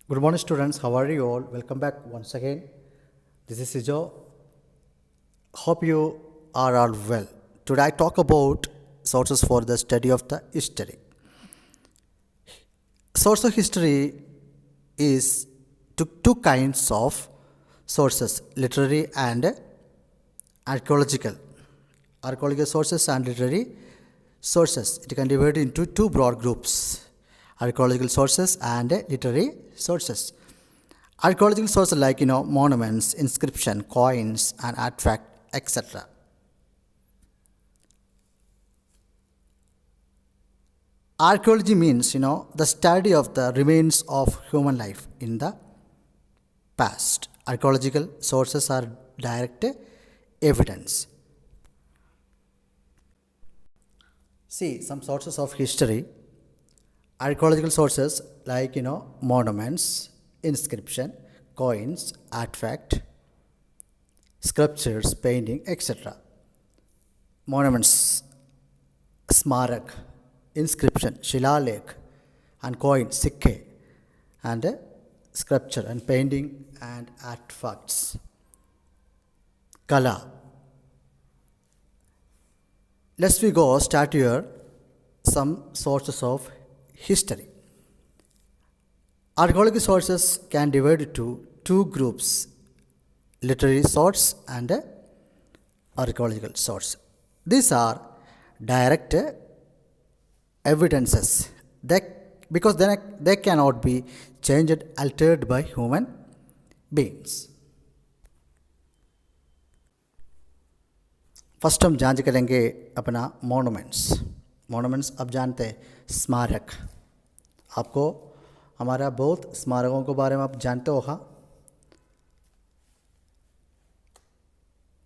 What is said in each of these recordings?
Good morning, students. How are you all? Welcome back once again. This is Sijo. Hope you are all well. Today I talk about sources for the study of the history. Source of history is two kinds of sources, literary and archaeological. Archaeological sources and literary sources. It can be divided into two broad groups, archaeological sources and literary sources. Archaeological sources like monuments, inscription, coins, and artifact, etc. Archaeology means the study of the remains of human life in the past. Archaeological sources are direct evidence. See some sources of history. Archaeological sources like monuments, inscription, coins, artifact, sculptures, painting, etc. Monuments, smarak, inscription, shilalekh, and coin, sikke, and sculpture and painting and artifacts. Kala. Let's we go start here some sources of history. Archaeological sources can divide into two groups, literary source and archaeological source. These are direct evidences because they cannot be changed, altered by human beings. First हम जांच करेंगे अपना monuments अब जानते हैं स्मारक। आपको हमारा बहुत स्मारकों के बारे में आप जानते होगा।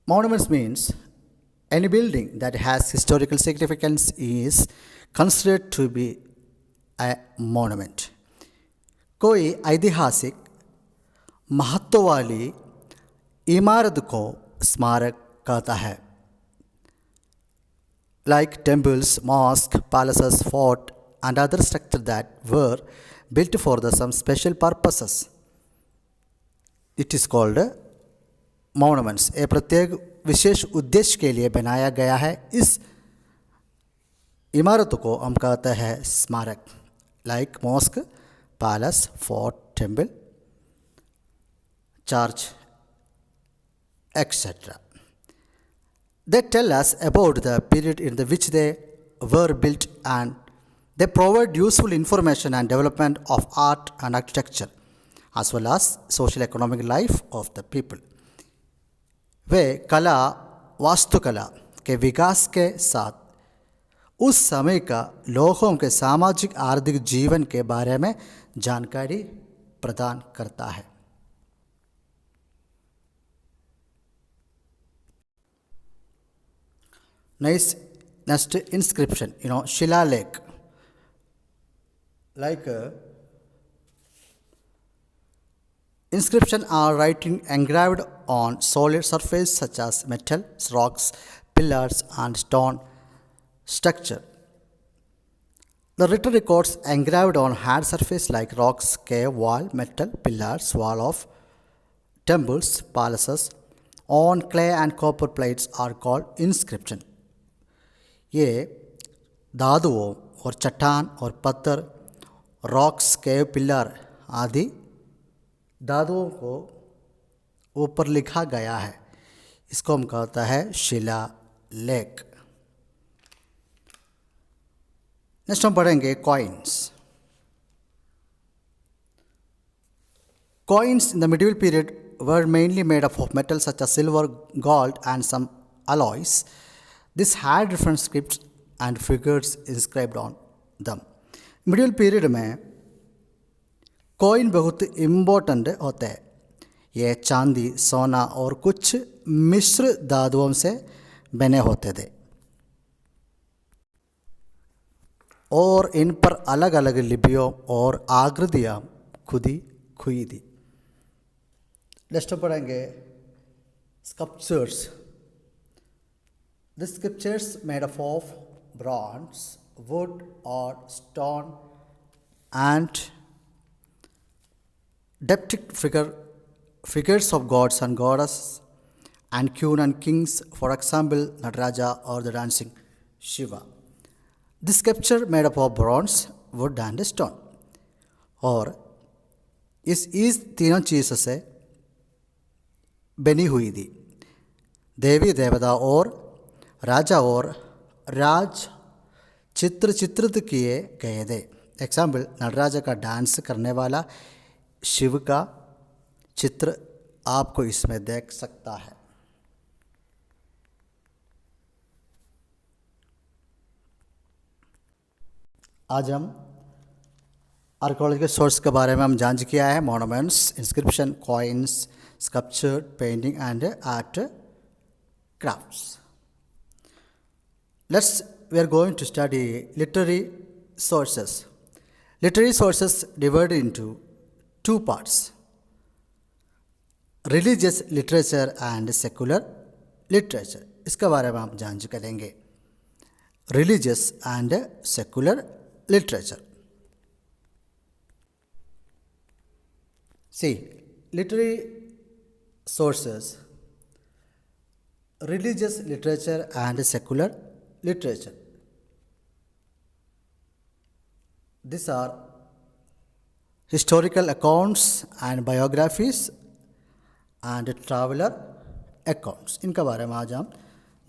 Monuments means any building that has historical significance is considered to be a monument. कोई ऐतिहासिक महत्व वाली इमारत को स्मारक कहता है। Like temples, mosques, palaces, fort, and other structures that were built for some special purposes. It is called monuments. एक प्रत्येक विशेष उद्देश्य के लिए बनाया गया है इस इमारत को हम कहते हैं स्मारक। Like mosque, palace, fort, temple, church, etc. They tell us about the period in which they were built, and they provide useful information and development of art and architecture as well as social economic life of the people. वे कला वास्तुकला के विकास के साथ उस समय का लोगों के सामाजिक आर्थिक जीवन के बारे में जानकारी प्रदान करता है। Next inscription, Shilalekh. Like inscription are writing engraved on solid surface such as metal, rocks, pillars, and stone structure. The written records engraved on hard surface like rocks, cave wall, metal, pillars, wall of temples, palaces, on clay and copper plates are called inscription. ये धातुओं और चट्टान और पत्थर, rocks, केव, pillar आदि धातुओं को ऊपर लिखा गया है। इसको हम कहता है शिलालेख। नेक्स्ट हम पढ़ेंगे coins. Coins in the medieval period were mainly made up of metals such as silver, gold, and some alloys. This had different scripts and figures inscribed on them. Medieval period में coin बहुत important होते हैं। ये चांदी, सोना और कुछ मिश्र धातुओं से बने होते थे और इन पर अलग अलग लिपियों और आकृतियाँ खुदी हुई थी। नेक्स्ट पढ़ेंगे sculptures. The sculptures made up of bronze, wood, or stone and Depicted figures of gods and goddesses and queen and kings, for example, Nataraja or the dancing Shiva. This sculpture made up of bronze, wood, and stone. और इस तीनों चीज़ों से बनी हुई थी। देवी देवता और राजा और राज चित्रित किए गए थे। एग्जाम्पल, नटराज का डांस करने वाला शिव का चित्र आपको इसमें देख सकता है। आज हम आर्कोलॉजिकल सोर्स के बारे में हम जांच किया है। Monuments, inscription, coins, sculpture, painting and art crafts. We are going to study literary sources. Literary sources divided into two parts: religious literature and secular literature. इसके बारे में हम जांच करेंगे। Religious and secular literature. See, literary sources, religious literature and secular literature. These are historical accounts and biographies and traveler accounts. इनका बारे में आज हम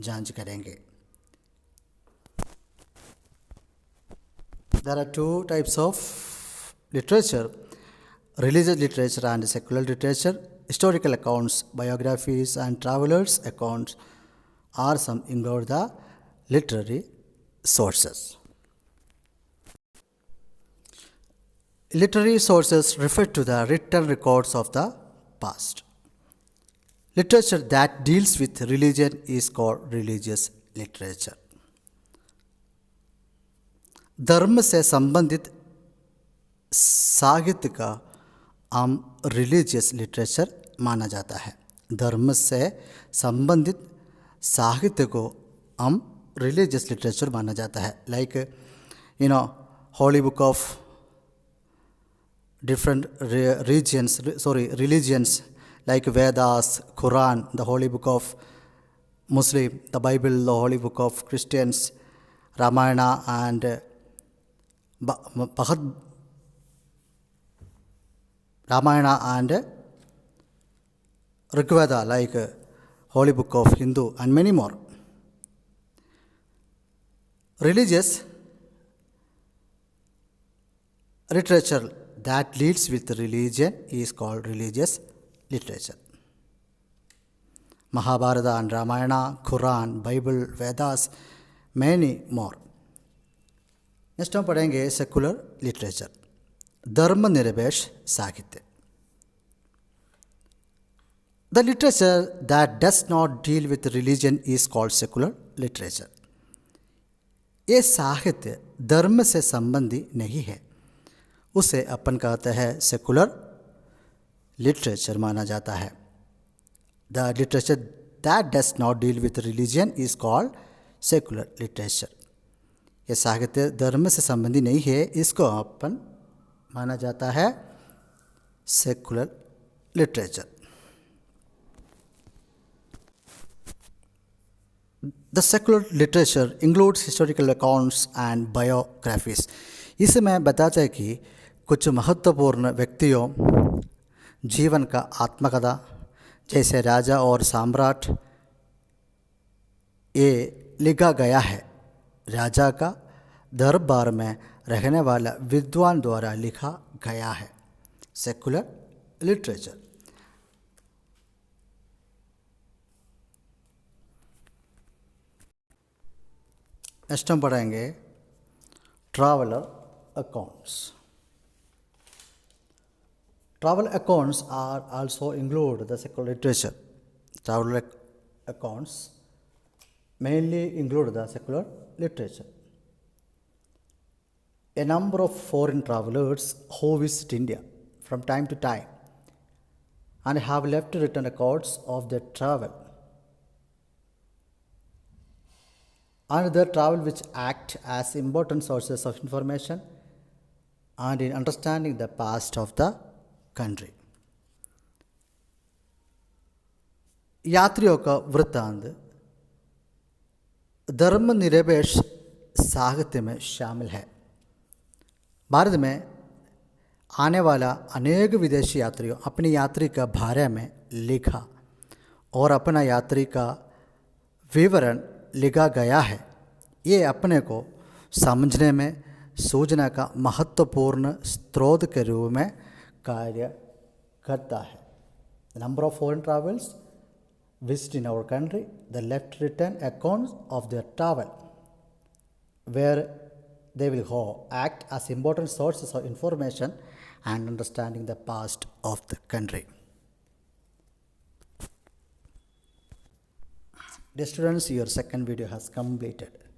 जांच करेंगे। There are two types of literature: religious literature and secular literature. Historical accounts, biographies, and travelers' accounts are some include the literary sources. Literary sources refer to the written records of the past. Literature that deals with religion is called religious literature. धर्म से संबंधित साहित्य का आम religious literature माना जाता है। धर्म से संबंधित साहित्य को आम रिलीजियस लिटरेचर माना जाता है। Like holy book of different religions like Vedas, Quran, the holy book of Muslim, the Bible, the holy book of Christians, Ramayana and Ramayana and Rigveda, like holy book of Hindu, and many more. Religious literature that deals with religion is called religious literature. Mahabharata and Ramayana, Quran, Bible, Vedas, many more. Next हम पढ़ेंगे secular literature, धर्मनिरपेक्ष साहित्य. The literature that does not deal with religion is called secular literature. ये साहित्य धर्म से संबंधी नहीं है, उसे अपन कहते हैं सेकुलर लिटरेचर माना जाता है. The literature that does not deal with religion is called secular literature. ये साहित्य धर्म से संबंधी नहीं है, इसको अपन माना जाता है secular literature. The secular literature includes historical accounts and biographies. इसमें बताता है कि कुछ महत्वपूर्ण व्यक्तियों जीवन का आत्मकथा जैसे राजा और सम्राट ये लिखा गया है. राजा का दरबार में रहने वाला विद्वान द्वारा लिखा गया है. Secular literature. नेक्स्ट हम पढ़ेंगे traveller accounts. Travel accounts are also include the secular literature. Travel accounts mainly include the secular literature. A number of foreign travelers who visit India from time to time and have left written records of their travel and their travel which act as important sources of information and in understanding the past of the country. यात्रियों का वृत्तांत धर्मनिरपेक्ष साहित्य में शामिल है। भारत में आने वाला अनेक विदेशी यात्रियों अपनी यात्रा के बारे में लिखा और अपना यात्री का विवरण लिखा गया है। ये अपने को समझने में सूचना का महत्वपूर्ण स्रोत के रूप में कार्य करता है। The number of foreign travels visiting our country, the left written accounts of their travel, where they will act as important sources of information and understanding the past of the country. Dear students, your second video has completed.